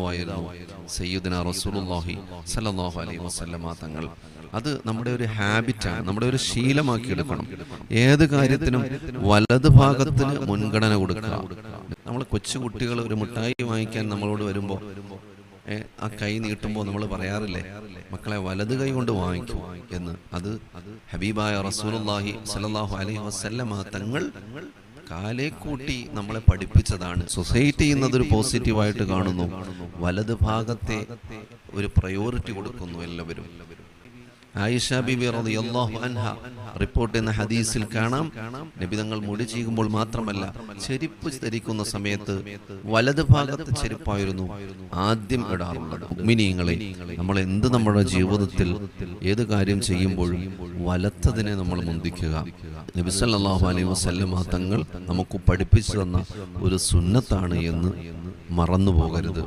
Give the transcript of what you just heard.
നേതാവായിരുന്നു സയ്യിദുനാ റസൂലുള്ളാഹി സ്വല്ലല്ലാഹു അലൈഹി വസല്ലമ തങ്ങൾ. അത് നമ്മുടെ ഒരു ഹാബിറ്റാണ്, നമ്മുടെ ഒരു ശീലമാക്കി എടുക്കണം. ഏത് കാര്യത്തിനും വലത് ഭാഗത്തിന് മുൻഗണന കൊടുക്കുക. നമ്മൾ കൊച്ചുകുട്ടികൾ ഒരു മിഠായി വാങ്ങിക്കാൻ നമ്മളോട് വരുമ്പോൾ ആ കൈ നീട്ടുമ്പോൾ നമ്മൾ പറയാറില്ലേ, മക്കളെ വലത് കൈ കൊണ്ട് വാങ്ങിക്കൂ എന്ന്. അത് ഹബീബായ റസൂലുള്ളാഹി സ്വല്ലല്ലാഹു അലൈഹി വസല്ലമ തങ്ങൾ കാലേ കൂട്ടി നമ്മളെ പഠിപ്പിച്ചതാണ്. സൊസൈറ്റി എന്നതൊരു പോസിറ്റീവായിട്ട് കാണുന്നു, വലത് ഭാഗത്തെ ഒരു പ്രയോറിറ്റി കൊടുക്കുന്നു എല്ലാവരും. ആയിഷ ബീബി റളിയല്ലാഹു അൻഹ റിപ്പോർട്ട് ചെയ്യുന്ന ഹദീസിൽ കാണാം, നബി തങ്ങൾ മുടി ചീകുമ്പോൾ മാത്രമല്ല ചെരുപ്പ് ധരിക്കുന്ന സമയത്ത് വലത് ഭാഗത്ത് ചെരുപ്പായിരുന്നു ആദ്യം ഇടാറുള്ളത്. മുഅ്മിനീങ്ങളെ, നമ്മൾ എന്ത് നമ്മുടെ ജീവിതത്തിൽ ഏത് കാര്യം ചെയ്യുമ്പോഴും വലത്തതിനെ നമ്മൾ മുന്തിക്കുക. നബി സല്ലല്ലാഹു അലൈഹി വസല്ലമ തങ്ങൾ നമുക്ക് പഠിപ്പിച്ചു തന്ന ഒരു സുന്നത്താണ് എന്ന് മറന്നു പോകരുത്.